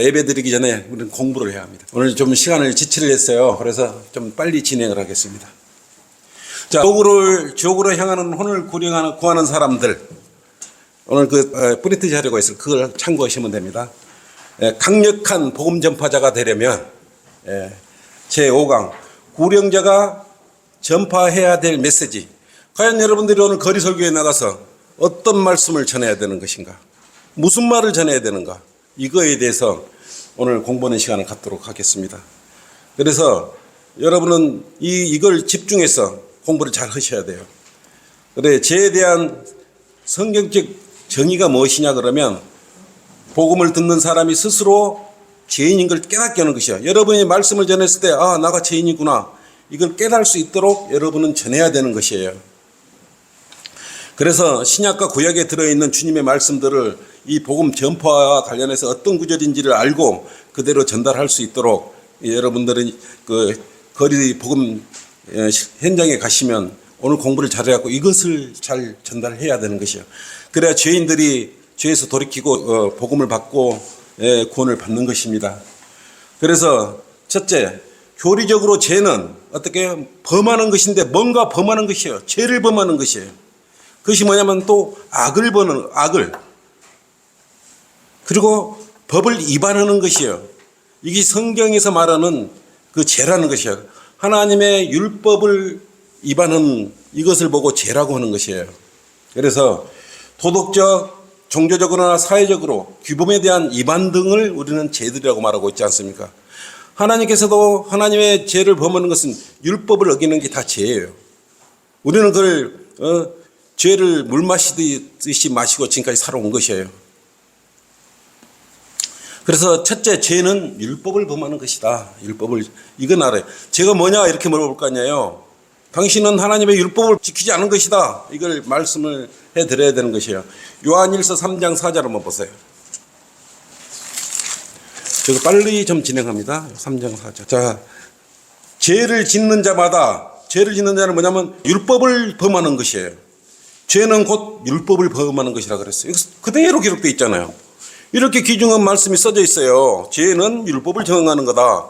예배 드리기 전에 우리는 공부를 해야 합니다. 오늘 좀 시간을 지체를 했어요. 그래서 좀 빨리 진행을 하겠습니다. 자, 지옥으로 향하는 혼을 구하는 사람들. 오늘 프린트 자료가 있을 그걸 참고하시면 됩니다. 강력한 복음 전파자가 되려면 제5강 구령자가 전파해야 될 메시지. 과연 여러분들이 오늘 거리 설교에 나가서 어떤 말씀을 전해야 되는 것인가? 무슨 말을 전해야 되는가? 이거에 대해서 오늘 공부하는 시간을 갖도록 하겠습니다. 그래서 여러분은 이걸 집중해서 공부를 잘 하셔야 돼요. 그래, 죄에 대한 성경적 정의가 무엇이냐 그러면 복음을 듣는 사람이 스스로 죄인인 걸 깨닫게 하는 것이야. 여러분이 말씀을 전했을 때 나가 죄인이구나. 이걸 깨달을 수 있도록 여러분은 전해야 되는 것이에요. 그래서 신약과 구약에 들어있는 주님의 말씀들을 이 복음 전파와 관련해서 어떤 구절인지를 알고 그대로 전달할 수 있도록 여러분들은 거리 복음 현장에 가시면 오늘 공부를 잘해갖고 이것을 잘 전달해야 되는 것이에요. 그래야 죄인들이 죄에서 돌이키고 복음을 받고 구원을 받는 것입니다. 그래서 첫째, 교리적으로 죄는 어떻게 범하는 것인데 뭔가 범하는 것이에요. 죄를 범하는 것이에요. 그것이 뭐냐면 또 악을 그리고 법을 위반하는 것이에요. 이게 성경에서 말하는 그 죄라는 것이에요. 하나님의 율법을 위반한 이것을 보고 죄라고 하는 것이에요. 그래서 도덕적, 종교적으로나 사회적으로 규범에 대한 위반 등을 우리는 죄들이라고 말하고 있지 않습니까? 하나님께서도 하나님의 죄를 범하는 것은 율법을 어기는 게 다 죄예요. 우리는 그걸 죄를 물 마시듯이 마시고 지금까지 살아온 것이에요. 그래서 첫째, 죄는 율법을 범하는 것이다. 이건 알아요. 죄가 뭐냐 이렇게 물어볼 거 아니에요. 당신은 하나님의 율법을 지키지 않은 것이다. 이걸 말씀을 해드려야 되는 것이에요. 요한일서 3장 4절 한번 보세요. 제가 빨리 좀 진행합니다. 3장 4절. 자, 죄를 짓는 자는 뭐냐면 율법을 범하는 것이에요. 죄는 곧 율법을 범하는 것이라 그랬어요. 그대로 기록되어 있잖아요. 이렇게 귀중한 말씀이 써져 있어요. 죄는 율법을 정하는 거다.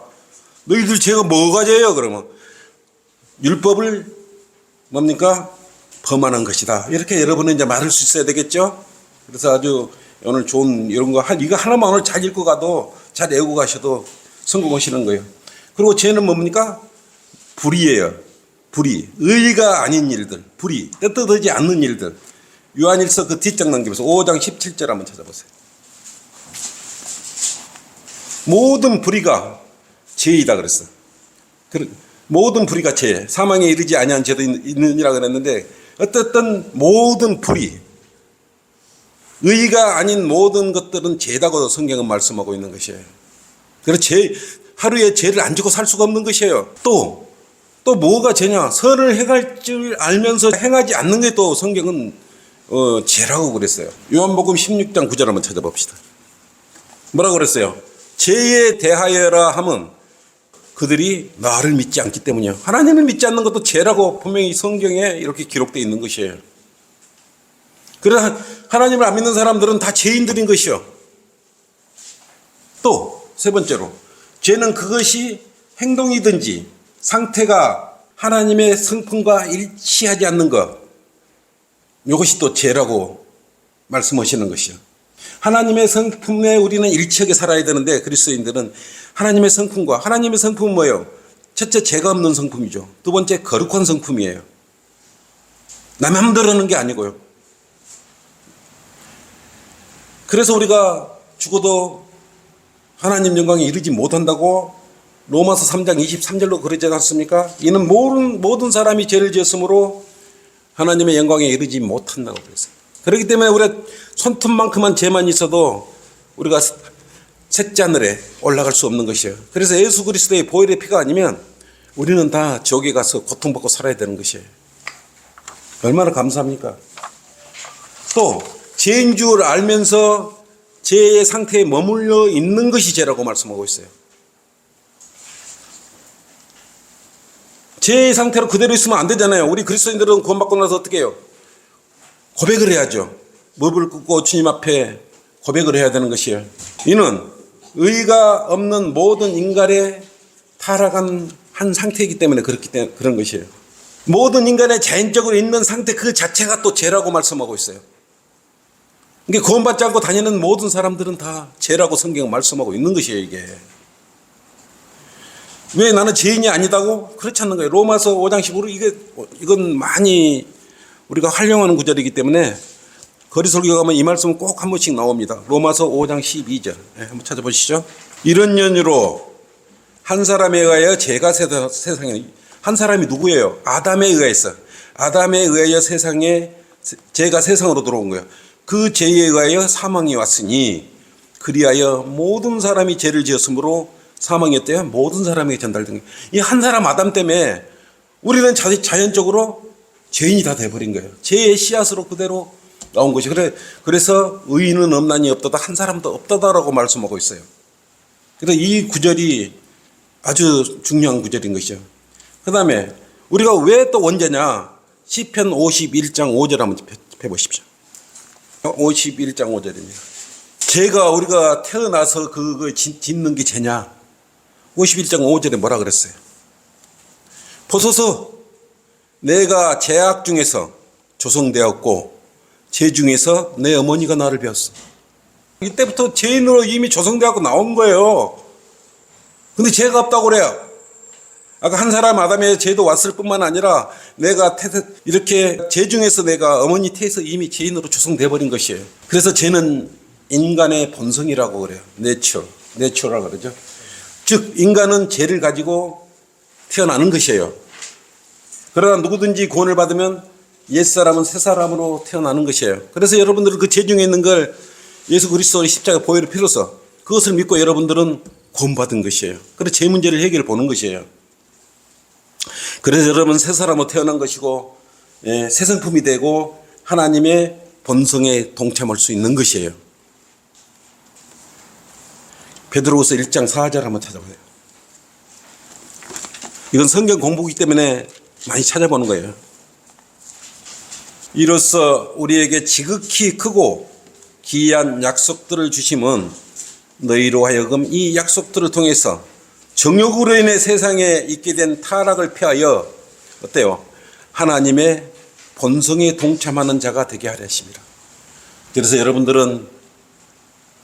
너희들 죄가 뭐가 죄예요? 그러면 율법을 뭡니까? 범하는 것이다. 이렇게 여러분은 이제 말할 수 있어야 되겠죠? 그래서 아주 오늘 좋은 이런 거 이거 하나만 오늘 잘 읽고 가도 잘 외우고 가셔도 성공하시는 거예요. 그리고 죄는 뭡니까? 불의예요. 불의. 의의가 아닌 일들. 불의. 뜻하지 않는 일들. 요한일서 그 뒷장 넘기면서 5장 17절 한번 찾아보세요. 모든 불의가 죄이다 그랬어. 모든 불의가 죄. 사망에 이르지 아니한 죄도 있느니라 그랬는데 어쨌든 모든 불의. 의의가 아닌 모든 것들은 죄다고 성경은 말씀하고 있는 것이에요. 그래서 하루에 죄를 안 지고 살 수가 없는 것이에요. 또 뭐가 죄냐? 선을 행할 줄 알면서 행하지 않는 게 또 성경은 죄라고 그랬어요. 요한복음 16장 9절 한번 찾아봅시다. 뭐라고 그랬어요? 죄에 대하여라 함은 그들이 나를 믿지 않기 때문이에요. 하나님을 믿지 않는 것도 죄라고 분명히 성경에 이렇게 기록되어 있는 것이에요. 그래서 하나님을 안 믿는 사람들은 다 죄인들인 것이요. 또 세 번째로 죄는 그것이 행동이든지 상태가 하나님의 성품과 일치하지 않는 것, 이것이 또 죄라고 말씀하시는 것이요. 하나님의 성품에 우리는 일치하게 살아야 되는데 그리스도인들은 하나님의 성품은 뭐예요? 첫째, 죄가 없는 성품이죠. 두 번째, 거룩한 성품이에요. 남의 마음대로 하는 게 아니고요. 그래서 우리가 죽어도 하나님 영광에 이르지 못한다고 로마서 3장 23절로 그러지 않습니까? 이는 모든 사람이 죄를 지었으므로 하나님의 영광에 이르지 못한다고 그랬어요. 그렇기 때문에 우리가 손톱만큼만 죄만 있어도 우리가 셋째하늘에 올라갈 수 없는 것이에요. 그래서 예수 그리스도의 보혈의 피가 아니면 우리는 다 지옥에 가서 고통받고 살아야 되는 것이에요. 얼마나 감사합니까? 또 죄인 줄 알면서 죄의 상태에 머물러 있는 것이 죄라고 말씀하고 있어요. 죄의 상태로 그대로 있으면 안 되잖아요. 우리 그리스도인들은 구원받고 나서 어떻게 해요? 고백을 해야죠. 무릎을 꿇고 주님 앞에 고백을 해야 되는 것이에요. 이는 의가 없는 모든 인간의 타락한 한 상태이기 때문에 그런 것이에요. 모든 인간의 자연적으로 있는 상태 그 자체가 또 죄라고 말씀하고 있어요. 이게 구원받지 않고 다니는 모든 사람들은 다 죄라고 성경 말씀하고 있는 것이에요, 이게. 왜 나는 죄인이 아니다고? 그렇지 않는 거예요. 로마서 5장 15로 이건 많이 우리가 활용하는 구절이기 때문에 거리설교 가면 이 말씀은 꼭 한 번씩 나옵니다. 로마서 5장 12절. 네, 한번 찾아보시죠. 이런 연유로 한 사람에 의하여 죄가 세상에, 한 사람이 누구예요? 아담에 의해서. 아담에 의하여 세상에 죄가 세상으로 들어온 거예요. 그 죄에 의하여 사망이 왔으니 그리하여 모든 사람이 죄를 지었으므로 사망이 어때요? 모든 사람에게 전달된 거예요. 이 한 사람 아담 때문에 우리는 자연적으로 죄인이 다 돼버린 거예요. 죄의 씨앗으로 그대로 나온 것이. 그래서 의인은 없나니 없도다, 한 사람도 없다라고 말씀하고 있어요. 그래서 이 구절이 아주 중요한 구절인 것이죠. 그 다음에 우리가 왜 또 원죄냐? 시편 51장 5절 한번 펴보십시오. 51장 5절입니다. 죄가 우리가 태어나서 그거 짓는 게 죄냐? 51장 5절에 뭐라 그랬어요? 보소서 내가 죄악 중에서 조성되었고 죄 중에서 내 어머니가 나를 배웠어. 이때부터 죄인으로 이미 조성되었고 나온 거예요. 근데 죄가 없다고 그래요. 아까 한 사람 아담의 죄도 왔을 뿐만 아니라 내가 이렇게 죄 중에서 내가 어머니 태에서 이미 죄인으로 조성돼 버린 것이에요. 그래서 죄는 인간의 본성이라고 그래요. 내추럴 그러죠. 즉 인간은 죄를 가지고 태어나는 것이에요. 그러나 누구든지 구원을 받으면 옛사람은 새사람으로 태어나는 것이에요. 그래서 여러분들은 그 죄 중에 있는 걸 예수 그리스도의 십자가 보혈을 피로써 그것을 믿고 여러분들은 구원받은 것이에요. 그래서 죄 문제를 해결해 보는 것이에요. 그래서 여러분은 새사람으로 태어난 것이고 새 성품이 되고 하나님의 본성에 동참할 수 있는 것이에요. 베드로후서 1장 4절 한번 찾아보세요. 이건 성경 공부이기 때문에 많이 찾아보는 거예요. 이로써 우리에게 지극히 크고 기이한 약속들을 주심은 너희로 하여금 이 약속들을 통해서 정욕으로 인해 세상에 있게 된 타락을 피하여 어때요? 하나님의 본성에 동참하는 자가 되게 하려 하십니다. 그래서 여러분들은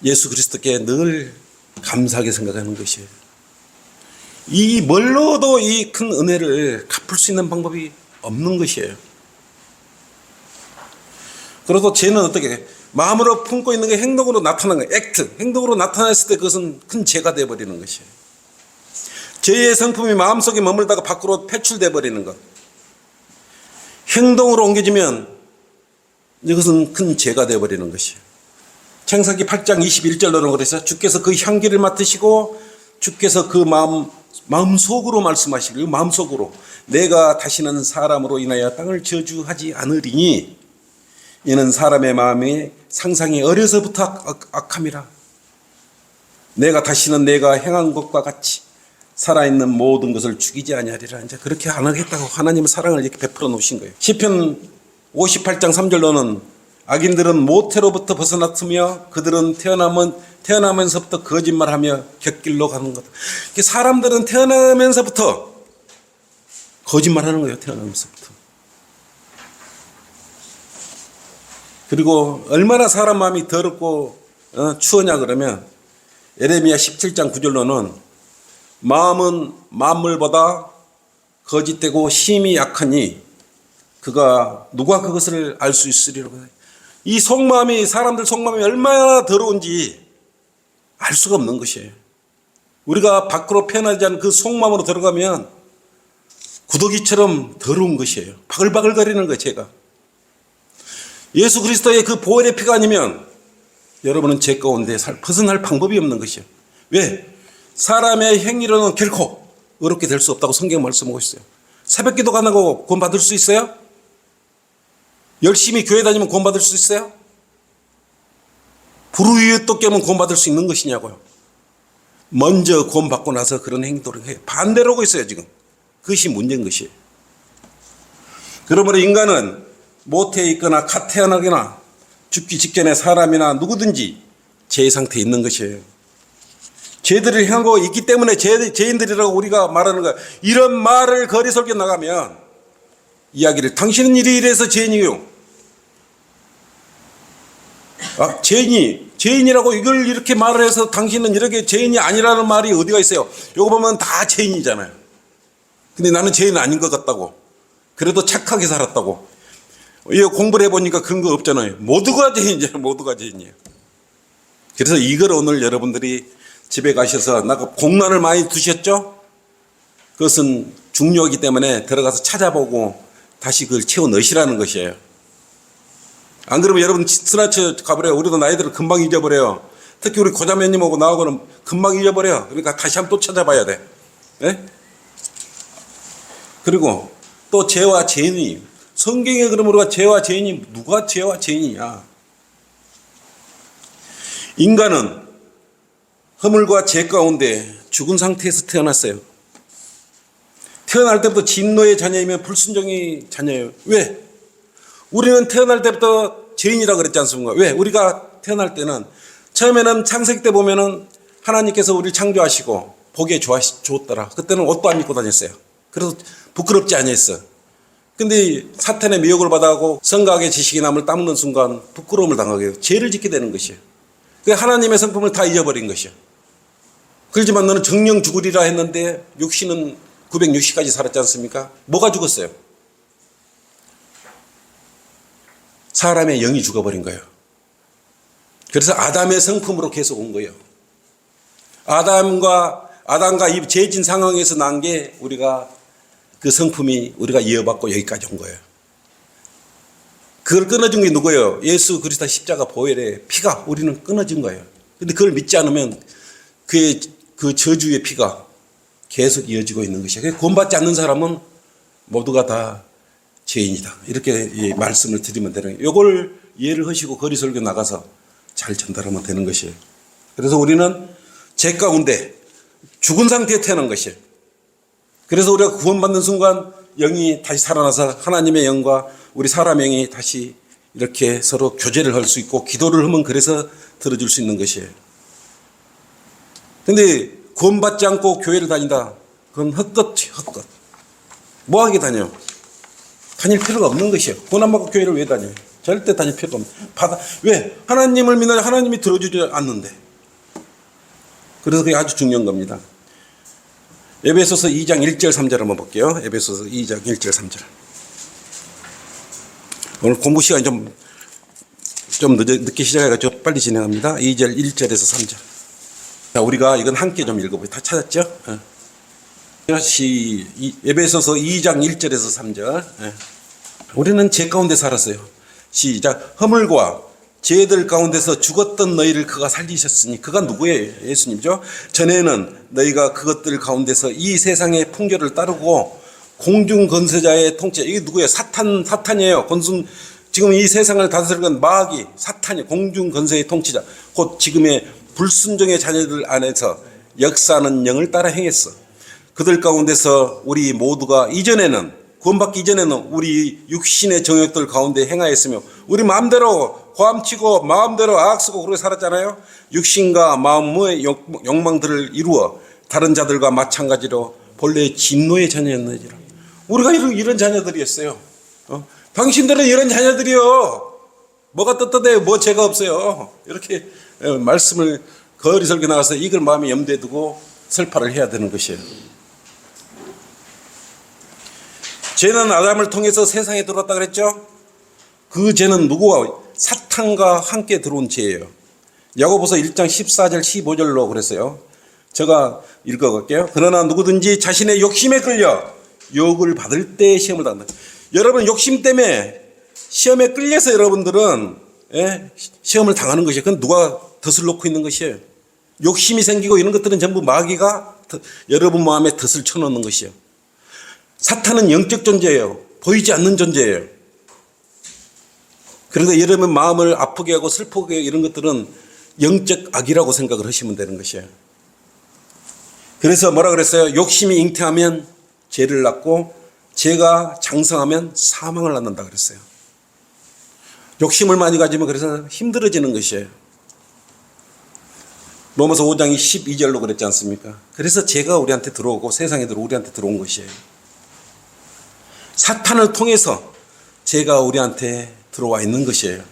예수 그리스도께 늘 감사하게 생각하는 것이에요. 이 뭘로도 이 큰 은혜를 갚을 수 있는 방법이 없는 것이에요. 그래도 죄는 어떻게 마음으로 품고 있는 게 행동으로 나타나는 거예요. 행동으로 나타났을 때 그것은 큰 죄가 되어버리는 것이에요. 죄의 성품이 마음속에 머물다가 밖으로 배출돼 버리는 것. 행동으로 옮겨지면 이것은 큰 죄가 되어버리는 것이에요. 창세기 8장 21절로는 그래서 주께서 그 향기를 맡으시고 주께서 그 마음속으로 말씀하시고 마음속으로 내가 다시는 사람으로 인하여 땅을 저주하지 않으리니 이는 사람의 마음이 상상이 어려서부터 악함이라. 내가 다시는 내가 행한 것과 같이 살아있는 모든 것을 죽이지 아니하리라. 이제 그렇게 안 하겠다고 하나님의 사랑을 이렇게 베풀어 놓으신 거예요. 시편 58장 3절로는 악인들은 모태로부터 벗어났으며 그들은 태어나면서부터 거짓말하며 곁길로 가는 것. 사람들은 태어나면서부터 거짓말하는 거예요. 태어나면서부터. 그리고 얼마나 사람 마음이 더럽고 추하냐 그러면 예레미야 17장 9절로는 마음은 만물보다 거짓되고 심히 약하니 그가 누가 그것을 알 수 있으리라고 해요. 이 속마음이 사람들 속마음이 얼마나 더러운지 알 수가 없는 것이에요. 우리가 밖으로 표현하지 않은 그 속마음으로 들어가면 구더기처럼 더러운 것이에요. 바글바글거리는 거예요. 제가 예수 그리스도의 그 보혈의 피가 아니면 여러분은 죄 가운데 벗어날 방법이 없는 것이에요. 왜? 사람의 행위로는 결코 의롭게 될 수 없다고 성경 말씀하고 있어요. 새벽기도 안 하고 구원 받을 수 있어요? 열심히 교회 다니면 구원 받을 수 있어요? 불우이웃도 깨면 구원 받을 수 있는 것이냐고요. 먼저 구원 받고 나서 그런 행동을 해요. 반대로 하고 있어요 지금. 그것이 문제인 것이에요. 그러므로 인간은 모태에 있거나 갓 태어나거나 죽기 직전에 사람이나 누구든지 죄의 상태에 있는 것이에요. 죄들을 향하고 있기 때문에 죄인들이라고 우리가 말하는 거야. 이런 말을 거리 설교 나가면 이야기를 당신은 이래서 죄인이요. 죄인이라고 이걸 이렇게 말을 해서 당신은 이렇게 죄인이 아니라는 말이 어디가 있어요? 요거 보면 다 죄인이잖아요. 근데 나는 죄인 아닌 것 같다고. 그래도 착하게 살았다고. 이거 공부를 해보니까 그런 거 없잖아요. 모두가 죄인이잖아요. 모두가 죄인이에요. 그래서 이걸 오늘 여러분들이 집에 가셔서 나가 공란을 많이 두셨죠? 그것은 중요하기 때문에 들어가서 찾아보고 다시 그걸 채워 넣으시라는 것이에요. 안 그러면 여러분 스나쳐 가버려요. 우리도 나이들을 금방 잊어버려요. 특히 우리 고자매님하고 나하고는 금방 잊어버려요. 그러니까 다시 한번 또 찾아봐야 돼. 네? 그리고 또 죄와 죄인이, 성경에 그러면 우리가 죄와 죄인이, 누가 죄와 죄인이냐? 인간은 허물과 죄 가운데 죽은 상태에서 태어났어요. 태어날 때부터 진노의 자녀이면 불순종의 자녀예요. 왜? 우리는 태어날 때부터 죄인이라고 그랬지 않습니까? 왜? 우리가 태어날 때는 처음에는 창세기 때 보면은 하나님께서 우리를 창조하시고 보기에 좋았더라. 그때는 옷도 안 입고 다녔어요. 그래서 부끄럽지 않았어. 근데 사탄의 미혹을 받아가고 성각의 지식이 남을 따먹는 순간 부끄러움을 당하게 돼요. 죄를 짓게 되는 것이에요. 하나님의 성품을 다 잊어버린 것이에요. 그렇지만 너는 정령 죽으리라 했는데 육신은 960까지 살았지 않습니까? 뭐가 죽었어요? 사람의 영이 죽어버린 거예요. 그래서 아담의 성품으로 계속 온 거예요. 아담과 이 죄진 상황에서 난 게 우리가 그 성품이 우리가 이어받고 여기까지 온 거예요. 그걸 끊어준 게 누구예요? 예수 그리스도 십자가 보혈의 피가 우리는 끊어진 거예요. 근데 그걸 믿지 않으면 그 저주의 피가 계속 이어지고 있는 것이에요. 구원받지 않는 사람은 모두가 다 죄인이다. 이렇게 말씀을 드리면 되는 거예요. 이걸 이해를 하시고 거리 설교 나가서 잘 전달하면 되는 것이에요. 그래서 우리는 죄 가운데 죽은 상태에 태어난 것이에요. 그래서 우리가 구원받는 순간 영이 다시 살아나서 하나님의 영과 우리 사람의 영이 다시 이렇게 서로 교제를 할 수 있고 기도를 하면 그래서 들어줄 수 있는 것이에요. 근데 구원받지 않고 교회를 다닌다. 그건 헛것이 헛것. 뭐하게 다녀요? 다닐 필요가 없는 것이에요. 구원 안 받고 교회를 왜 다녀요? 절대 다닐 필요가 없는. 왜? 하나님을 믿는 하나님이 들어주지 않는데. 그래서 그게 아주 중요한 겁니다. 에베소서 2장 1절 3절 한번 볼게요. 에베소서 2장 1절 3절. 오늘 공부 시간이 좀 늦게 시작해가지고 빨리 진행합니다. 2절 1절에서 3절. 자, 우리가 이건 함께 좀 읽어보죠. 다 찾았죠? 에베소서 2장 1절에서 3절. 우리는 죄 가운데 살았어요. 시작. 허물과 죄들 가운데서 죽었던 너희를 그가 살리셨으니 그가 누구예요? 예수님이죠. 전에는 너희가 그것들 가운데서 이 세상의 풍조를 따르고 공중 건세자의 통치. 이게 누구예요? 사탄이에요. 지금 이 세상을 다스리는 건 마귀, 사탄이 공중 건세의 통치자. 곧 지금의 불순종의 자녀들 안에서 역사하는 영을 따라 행했어. 그들 가운데서 우리 모두가 구원받기 이전에는 우리 육신의 정욕들 가운데 행하였으며 우리 마음대로 고함치고 마음대로 악쓰고 그렇게 살았잖아요. 육신과 마음의 욕망들을 이루어 다른 자들과 마찬가지로 본래 진노의 자녀였느니라. 우리가 이런 자녀들이었어요. 당신들은 이런 자녀들이요. 뭐가 떳떳해요? 뭐 죄가 없어요. 이렇게 말씀을 거리 설교 나가서 이걸 마음에 염두에 두고 설파를 해야 되는 것이에요. 죄는 아담을 통해서 세상에 들어왔다 그랬죠? 그 죄는 누구와? 사탄과 함께 들어온 죄예요. 야고보서 1장 14절 15절로 그랬어요. 제가 읽어갈게요. 그러나 누구든지 자신의 욕심에 끌려 유혹을 받을 때 시험을 당한다. 여러분 욕심 때문에 시험에 끌려서 여러분들은 시험을 당하는 것이에요. 그건 누가 덫을 놓고 있는 것이에요. 욕심이 생기고 이런 것들은 전부 마귀가 여러분 마음에 덫을 쳐놓는 것이에요. 사탄은 영적 존재예요. 보이지 않는 존재예요. 그래서 여러분 마음을 아프게 하고 슬프게 하고 이런 것들은 영적 악이라고 생각을 하시면 되는 것이에요. 그래서 뭐라 그랬어요? 욕심이 잉태하면 죄를 낳고 죄가 장성하면 사망을 낳는다 그랬어요. 욕심을 많이 가지면 그래서 힘들어지는 것이에요. 로마서 5장 12절로 그랬지 않습니까? 그래서 죄가 우리한테 들어오고 세상에 우리한테 들어온 것이에요. 사탄을 통해서 죄가 우리한테 들어와 있는 것이에요.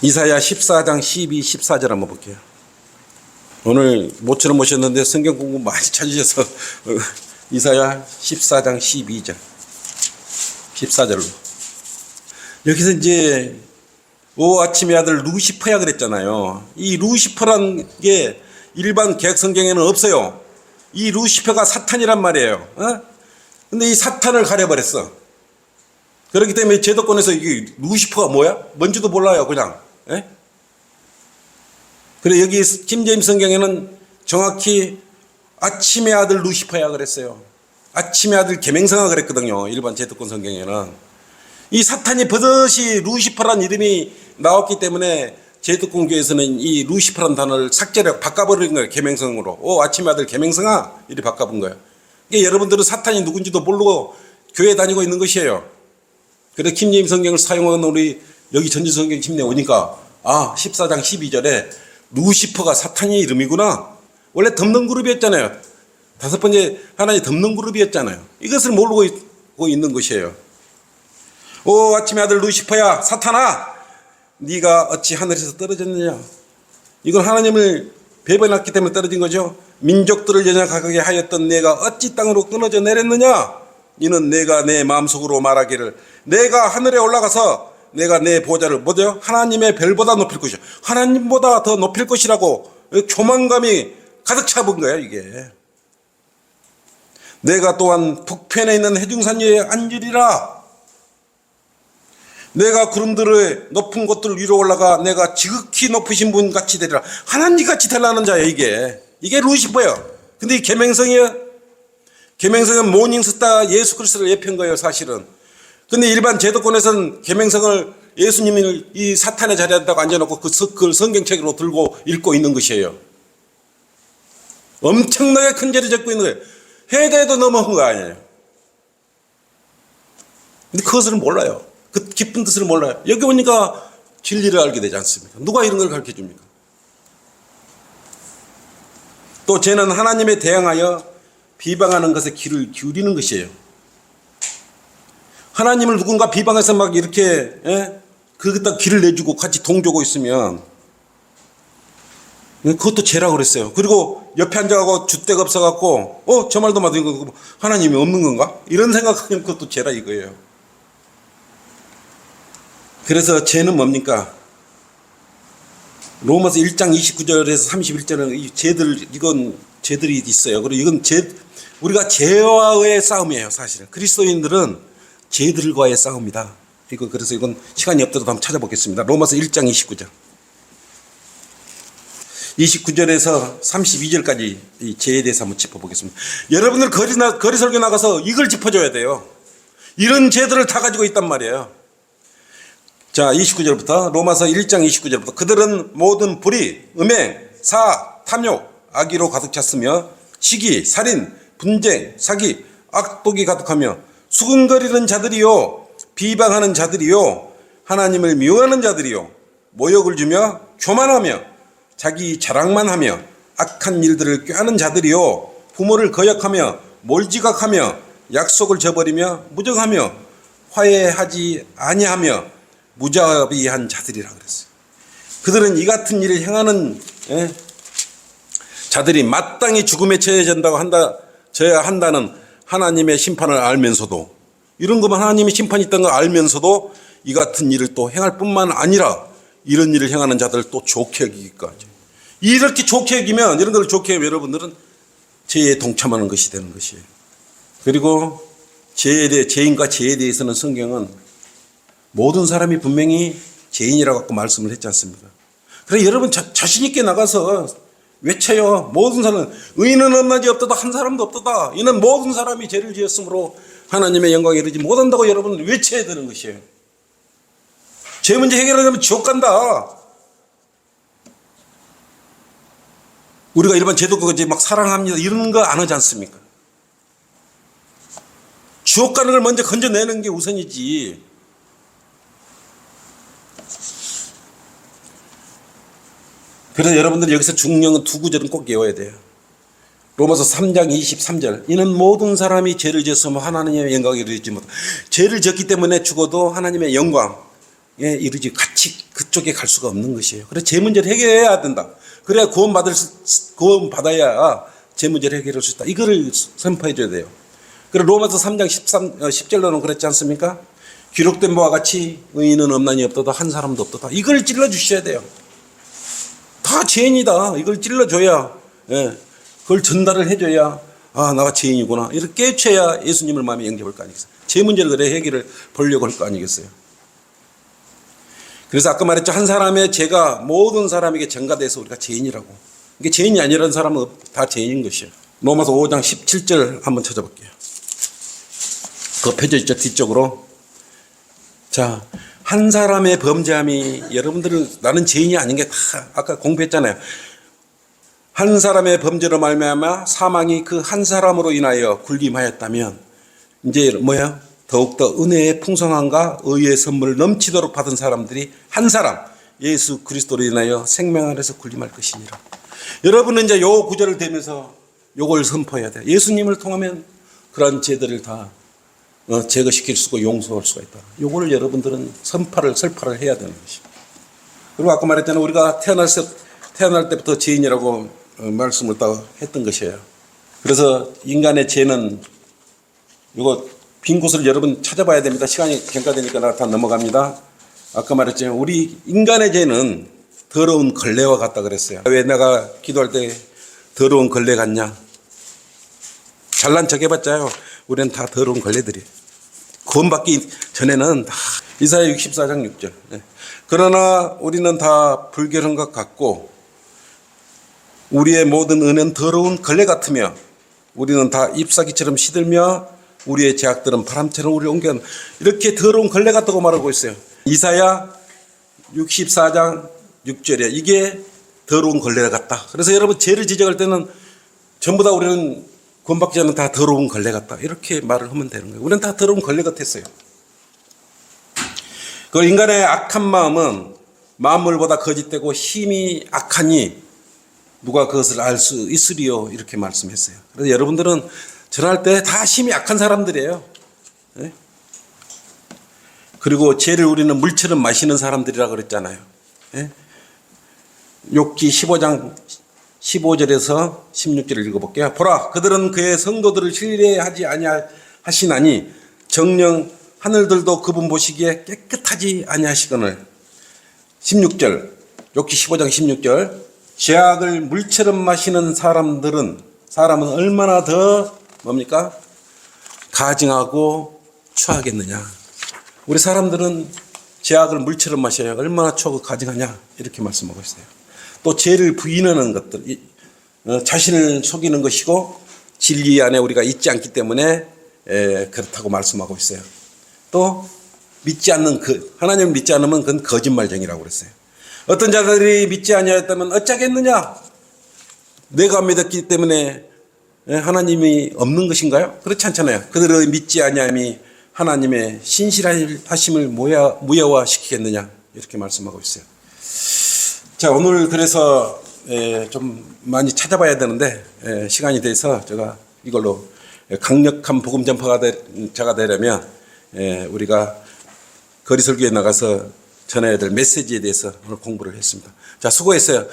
이사야 14장 12, 14절 한번 볼게요. 오늘 모처럼 모셨는데 성경 공부 많이 찾으셔서 이사야 14장 12절 14절로 여기서 이제 오 아침의 아들 루시퍼야 그랬잖아요. 이 루시퍼란 게 일반 개혁 성경에는 없어요. 이 루시퍼가 사탄이란 말이에요. 근데 이 사탄을 가려버렸어. 그렇기 때문에 제도권에서 이게 루시퍼가 뭐야? 뭔지도 몰라요, 그냥. 예? 그래 여기 킴제임스 성경에는 정확히 아침의 아들 루시퍼야 그랬어요. 아침의 아들 계명성아 그랬거든요. 일반 제도권 성경에는. 이 사탄이 버젓이 루시퍼란 이름이 나왔기 때문에 제도권교에서는 이 루시퍼란 단어를 삭제를 바꿔버린 거예요. 계명성으로. 오 아침의 아들 계명성아 이렇게 바꿔본 거예요. 그러니까 여러분들은 사탄이 누군지도 모르고 교회 다니고 있는 것이에요. 그래서 킴제임스 성경을 사용하는 우리 여기 전지성경 침례 오니까 14장 12절에 루시퍼가 사탄의 이름이구나. 원래 덮는 그룹이었잖아요. 5번째 하나님 덮는 그룹이었잖아요. 이것을 모르고 있는 것이에요. 오 아침의 아들 루시퍼야 사탄아 네가 어찌 하늘에서 떨어졌느냐. 이건 하나님을 배반했기 때문에 떨어진 거죠. 민족들을 연약하게 하였던 내가 어찌 땅으로 끊어져 내렸느냐. 이는 내가 내 마음속으로 말하기를 내가 하늘에 올라가서 내가 내 보좌를 뭐죠? 하나님의 별보다 높일 것이야. 하나님보다 더 높일 것이라고 교만감이 가득 차본 거야 이게. 내가 또한 북편에 있는 해중산 위에 앉으리라. 내가 구름들의 높은 곳들 위로 올라가 내가 지극히 높으신 분 같이 되리라. 하나님 같이 되라는 자야 이게. 이게 루시퍼예요. 근데 이 계명성이에요. 계명성은 모닝스타 예수 그리스도를 예표한 거예요 사실은. 근데 일반 제도권에서는 계명성을 예수님을 이 사탄의 자리에다가 앉아놓고 그걸 성경책으로 들고 읽고 있는 것이에요. 엄청나게 큰 죄를 짓고 있는 거예요. 해도 해도 넘어간 거 아니에요. 근데 그것을 몰라요. 그 깊은 뜻을 몰라요. 여기 오니까 진리를 알게 되지 않습니까? 누가 이런 걸 가르쳐 줍니까? 또 죄는 하나님에 대항하여 비방하는 것에 귀를 기울이는 것이에요. 하나님을 누군가 비방해서 막 이렇게 그것다 귀를 내주고 같이 동조고 있으면 그것도 죄라고 그랬어요. 그리고 옆에 앉아가고 줏대가 없어갖고 저 말도 맞은 거 하나님이 없는 건가? 이런 생각하면 그것도 죄라 이거예요. 그래서 죄는 뭡니까? 로마서 1장 29절에서 31절은 이 죄들이 있어요. 그리고 이건 우리가 죄와의 싸움이에요, 사실은. 그리스도인들은 죄들과의 싸움이다. 그래서 이건 시간이 없더라도 한번 찾아보겠습니다. 로마서 1장 29절. 29절에서 32절까지 이 죄에 대해서 한번 짚어보겠습니다. 여러분들 거리 설교 나가서 이걸 짚어줘야 돼요. 이런 죄들을 다 가지고 있단 말이에요. 자, 29절부터 로마서 1장 29절부터 그들은 모든 불의, 음행, 사, 탐욕, 악의로 가득 찼으며 시기, 살인, 분쟁, 사기, 악독이 가득하며 수근거리는 자들이요 비방하는 자들이요 하나님을 미워하는 자들이요 모욕을 주며 교만하며 자기 자랑만 하며 악한 일들을 꾀하는 자들이요 부모를 거역하며 몰지각하며 약속을 저버리며 무정하며 화해하지 아니하며 무자비한 자들이라 그랬어요. 그들은 이 같은 일을 행하는 자들이 마땅히 죽음에 처해져야 한다는 하나님의 심판을 알면서도 이런 것만 하나님의 심판이 있다는 걸 알면서도 이 같은 일을 또 행할 뿐만 아니라 이런 일을 행하는 자들을 또 좋게 여기기까지. 이렇게 좋게 여기면 이런 걸 좋게 여기면 여러분들은 죄에 동참하는 것이 되는 것이에요. 그리고 죄인과 죄에 대해서는 성경은 모든 사람이 분명히 죄인이라고 갖고 말씀을 했지 않습니까? 그래 여러분 자신 있게 나가서 외쳐요. 모든 사람은 의인은 없나지 없도다 한 사람도 없도다. 이는 모든 사람이 죄를 지었으므로 하나님의 영광에 이르지 못한다고 여러분 외쳐야 되는 것이에요. 죄 문제 해결하려면 지옥 간다. 우리가 일반 제도까지 막 사랑합니다 이런 거 안 하지 않습니까? 지옥 가는 걸 먼저 건져내는 게 우선이지. 그래서 여러분들 여기서 중요한 두 구절은 꼭 외워야 돼요. 로마서 3장 23절. 이는 모든 사람이 죄를 지었으면 하나님의 영광에 이르지 못. 죄를 지었기 때문에 죽어도 하나님의 영광에 이르지 같이 그쪽에 갈 수가 없는 것이에요. 그래서 죄 문제를 해결해야 된다. 그래야 구원 받아야 죄 문제를 해결할 수 있다. 이거를 선포해 줘야 돼요. 그리고 로마서 3장 10절로는 그랬지 않습니까? 기록된 바와 같이 의인은 없나니 없도다 한 사람도 없도다. 이걸 찔러 주셔야 돼요. 다 죄인이다. 이걸 찔러 줘야, 그걸 전달을 해줘야 나가 죄인이구나 이렇게 깨쳐야 예수님을 마음에 영접할 거 아니겠어요. 죄 문제를 그래 해결을 보려고 할 거 아니겠어요. 그래서 아까 말했죠. 한 사람의 죄가 모든 사람에게 전가돼서 우리가 죄인이라고. 이게 죄인이 아니라는 사람은 다 죄인인 것이에요. 로마서 5장 17절 한번 찾아볼게요. 그거 펴져 있죠, 뒤쪽으로. 자, 한 사람의 범죄함이 여러분들은 나는 죄인이 아닌 게 다 아까 공부했잖아요. 한 사람의 범죄로 말미암아 사망이 그 한 사람으로 인하여 군림하였다면 이제 뭐야? 더욱더 은혜의 풍성함과 의의 선물을 넘치도록 받은 사람들이 한 사람 예수 그리스도로 인하여 생명 안에서 군림할 것이니라. 여러분은 이제 요 구절을 대면서 요걸 선포해야 돼요. 예수님을 통하면 그런 죄들을 다 제거시킬 수 있고 용서할 수가 있다. 요걸 여러분들은 설파를 해야 되는 것이죠. 그리고 아까 말했잖아요. 우리가 태어날 때부터 죄인이라고 말씀을 다 했던 것이에요. 그래서 인간의 죄는 이거 빈 곳을 여러분 찾아봐야 됩니다. 시간이 경과되니까 다 넘어갑니다. 아까 말했죠. 우리 인간의 죄는 더러운 걸레와 같다 그랬어요. 왜 내가 기도할 때 더러운 걸레 같냐? 잘난 척 해봤자요. 우리는 다 더러운 걸레들이에요. 구원받기 전에는 다 이사야 64장 6절. 그러나 우리는 다 불결한 것 같고 우리의 모든 은혜는 더러운 걸레 같으며 우리는 다 잎사귀처럼 시들며 우리의 죄악들은 바람처럼 우리를 옮겨 이렇게 더러운 걸레 같다고 말하고 있어요. 이사야 64장 6절에 이게 더러운 걸레 같다. 그래서 여러분 죄를 지적할 때는 전부 다 우리는 구원받기 전에 다 더러운 걸레 같다. 이렇게 말을 하면 되는 거예요. 우리는 다 더러운 걸레 같았어요. 그 인간의 악한 마음은 만물보다 거짓되고 힘이 악하니 누가 그것을 알 수 있으리요 이렇게 말씀했어요. 그래서 여러분들은 전할 때 다 힘이 약한 사람들이에요. 네? 그리고 죄를 우리는 물처럼 마시는 사람들이라 그랬잖아요. 네? 욥기 15장 15절에서 16절을 읽어볼게요. 보라, 그들은 그의 성도들을 신뢰하지 아니하시나니 정녕 하늘들도 그분 보시기에 깨끗하지 아니하시거늘. 16절, 욥기 15장 16절. 죄악을 물처럼 마시는 사람은 얼마나 더 뭡니까? 가증하고 추하겠느냐. 우리 사람들은 죄악을 물처럼 마셔야 얼마나 추하고 가증하냐 이렇게 말씀하고 있어요. 또 죄를 부인하는 것들, 자신을 속이는 것이고 진리 안에 우리가 있지 않기 때문에 그렇다고 말씀하고 있어요. 또 믿지 않는 하나님을 믿지 않으면 그건 거짓말쟁이라고 그랬어요. 어떤 자들이 믿지 아니하였다면 어쩌겠느냐? 내가 믿었기 때문에 하나님이 없는 것인가요? 그렇지 않잖아요. 그들의 믿지 아니함이 하나님의 신실하심을 무효화시키겠느냐 이렇게 말씀하고 있어요. 자, 오늘 그래서 좀 많이 찾아봐야 되는데 시간이 돼서 제가 이걸로 강력한 복음 전파자가 되려면 우리가 거리설교에 나가서 전해야 될 메시지에 대해서 오늘 공부를 했습니다. 자, 수고했어요.